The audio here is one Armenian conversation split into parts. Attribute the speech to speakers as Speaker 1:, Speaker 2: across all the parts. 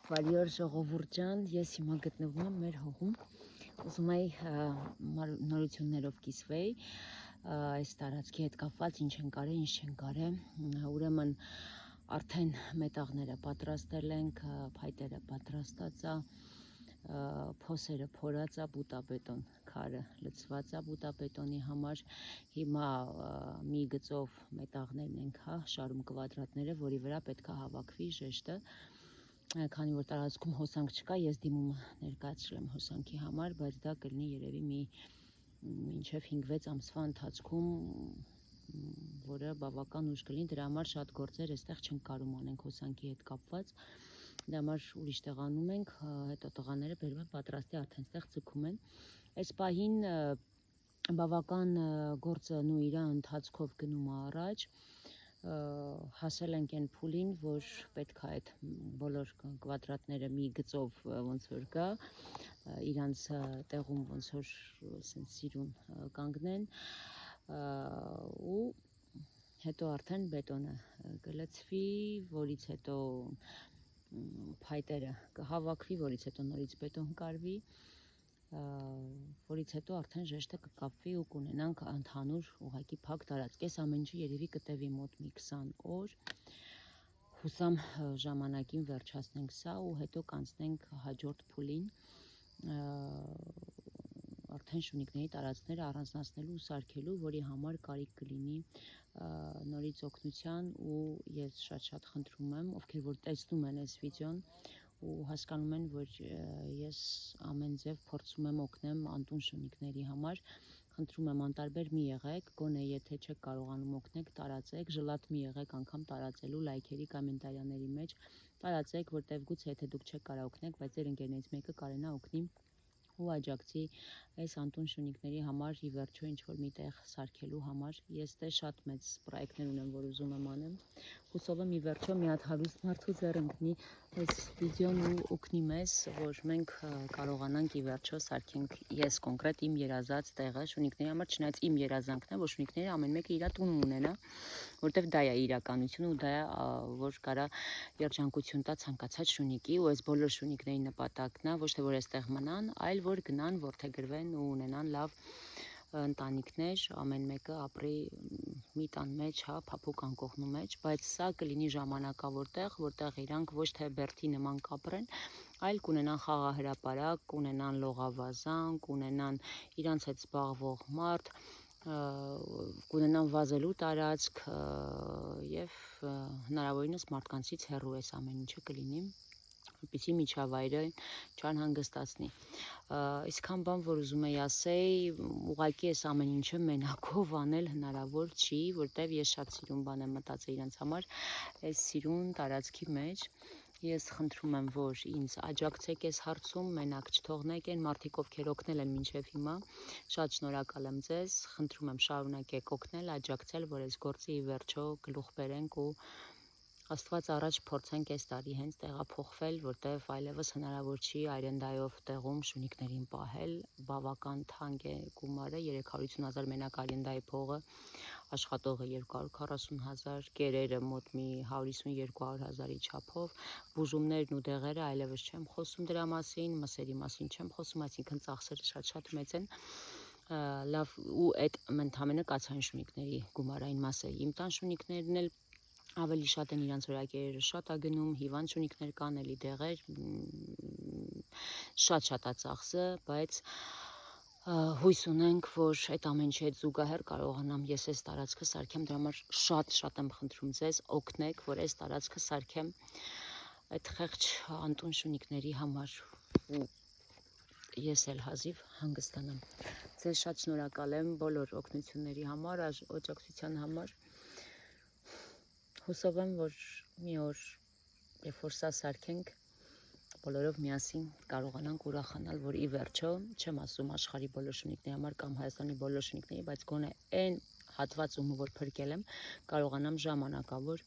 Speaker 1: Բարի օր ժողովուրդ ջան, ես հիմա գտնվում եմ մեր հողում, ուզում էի նորություններով կիսվեի, այս տարածքի հետ կապված ինչ են կարել, ինչ չեն կարել, ուրեմն արդեն մետաղները պատրաստել ենք, փայտերը պատրաստած է, փոսերը փորած է, բուտաբետոն քարը լցված է բուտաբետոնի համար, հիմա մի գծով մետաղներն ենք շարում կվադրատները, որի վրա պետք է հավաքվի ժեշտը. Քանի որ տարածքում հոսանք չկա, ես դիմումը ներկայացրել եմ հոսանքի համար, բայց դա կլինի երևի մինչև 5-6 ամսվա ընթացքում, որը բավական ուշ կլինի, դրա համար շատ գործեր այստեղ չենք կարում անենք հոսանքի հետ կապված, դրա համար ուրիշ տեղանում ենք, հետո տղաները բերում են պատրաստի արդեն այստեղ ձգում են, այս պահին բավական գործը նույն իր ընթացքով գնում է առաջ, հասել ենք այն փուլին, որ պետք է այդ բոլոր կվադրատները մի գծով ոնց որ գա, իրանց տեղում ոնց որ սիրուն կանգնեն ու հետո արդեն բետոնը կլցվի, որից հետո փայտերը կհավաքվի, որից հետո նորից բետոն կարվի, որից հետո արդեն ժեշտը կկապվի ու կունենանք ընդհանուր ուղղակի փակ տարածք, այս ամեն ինչը երևի կտևի մոտ մի 20 օր, հուսամ ժամանակին վերջացնենք սա ու հետո կանցնենք հաջորդ փուլին, արդեն շունիկների տարածքները առանձնացնելու ու սարքելու, որի համար կարիք կլինի նորից օգնության ու ես շատ խնդրում եմ, ովքեր որ տեսնում են այս վիդեոն ու հասկանում են, որ ես ամեն ձև փորձում եմ օգնեմ անտուն շունիկների համար, խնդրում եմ անտարբեր մի եղեք, գոնե եթե չեք կարողանում օգնեք, տարածեք, ժլատ մի եղեք անգամ տարածելու լայքերի, կոմենտարիաների մեջ, տարածեք, որտեվ գուցե եթե դուք չեք կարող օգնեք, բայց ձեր ընկերներից մեկը կարենա օգնի ու աջակցի այս անտուն շունիկների համար ի վերջո ինչ-որ միտեղ սարքելու համար, ես դե շատ մեծ պրոյեկտներ ունեմ, որ ուզում եմ անեմ, հուսով եմ ի վերջո մի հատ հարուստ մարդու ձեռ ընկնի այս վիդեոն ու օգնի մեզ, որ մենք կարողանանք ի վերջո սարքենք ես կոնկրետ իմ երազած տեղը շունիկների համար, չնայած իմ երազանքն է, որ շունիկները ամեն մեկը իր տուն ունենա, որտեվ դա է իրականությունը ու դա է, որ կարա երջանկություն տա ցանկացած շունիկի ու այս բոլոր շունիկների նպատակն է, ոչ թե որ այստեղ մնան, այլ որ գնան, որդեգրվեն ու ունենան լավ ընտանիքներ, ամեն մեկը ապրի մի տան մեջ, փափուկ անկողնու մեջ, բայց սա կլինի ժամանակավոր տեղ, որտեղ իրանք ոչ թե բերդի նման կապրեն, այլ կունենան խաղահրապարակ, կունենան լողավազան, կունենան իրանց հետ զբաղվող մարդ, կունենան վազելու տարածք եւ հնարավորինս մարդկանցից հեռու այս ամեն ինչը կլինի, որպեսզի միջավայրը չանհանգստացնի, այսքան բան, որ ուզում եի ասեի, ուղղակի այս ամեն ինչը մենակով անել հնարավոր չի, որտեվ ես շատ սիրուն բան եմ մտածել իրենց համար, այս սիրուն տարածքի մեջ, ես խնդրում եմ, որ ինձ աջակցեք այս հարցում, մենակ չթողնեք այն մարդիկ, ովքեր օգնել են մինչև հիմա, շատ շնորհակալ եմ ձեզ, խնդրում եմ շարունակեք օգնել, աջակցել, որ այս գործը ի վերջո գլուխ բերենք ու Աստված առաջ փորձենք այս տարի հենց տեղափոխվել, որտեվ այլևս հնարավոր չի արենդայով տեղում շունիկներին պահել, բավական թանկ է գումարը, 350,000 մենակ արենդայի փողը, աշխատողը 240,000, կերերը մոտ մի 150-200,000-ի չափով, բուժումներն ու դեղերը այլևս չեմ խոսում դրա մասին, մսերի մասին չեմ խոսում, այսինքն ծախսերը շատ մեծ են, լավ ու այդ ընդամենը կացային շունիկների գումարային մասը, իմ տան շունիկներն էլ ավելի շատ են իրանց վրա կերերը շատ է գնում, հիվանդ շունիկներ կան, էլի դեղեր, շատ է ծախսը, բայց հույս ունենք, որ այդ ամեն ինչի հետ զուգահեռ կարողանամ ես այս տարածքը սարքեմ, դրա համար շատ եմ խնդրում ձեզ, օգնեք, որ այս տարածքը սարքեմ այդ խեղճ անտուն շունիկների համար ու ես էլ հազիվ հանգստանամ։ Ձեզ շատ շնորհակալ եմ բոլոր օգնությունների համար, աջակցության համար։ Հուսով եմ, որ մի օր, երբ որ սա սարքենք, բոլորով միասին կարողանանք ուրախանալ, որ ի վերջո, չեմ ասում աշխարհի բոլոր շունիկների համար կամ Հայաստանի բոլոր շունիկների, բայց գոնե այն հատվածում, որ փրկել եմ, կարողանամ ժամանակավոր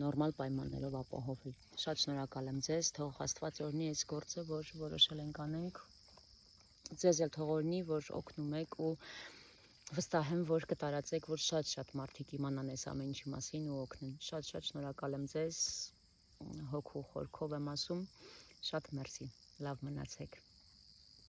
Speaker 1: նորմալ պայմաններով ապահովել։ Շատ շնորհակալ եմ ձեզ, թող Աստված օրհնի այս գործը, որ որոշել ենք անենք։ Ձեզ էլ թող օրհնի, որ օգնում եք ու վստահ եմ, որ կտարածեք, որ շատ մարդիկ իմանան այս ամեն ինչի մասին ու օգնեն։ Շատ շնորհակալ եմ ձեզ, հոգու խորքով եմ ասում, շատ մերսի, լավ մնացեք։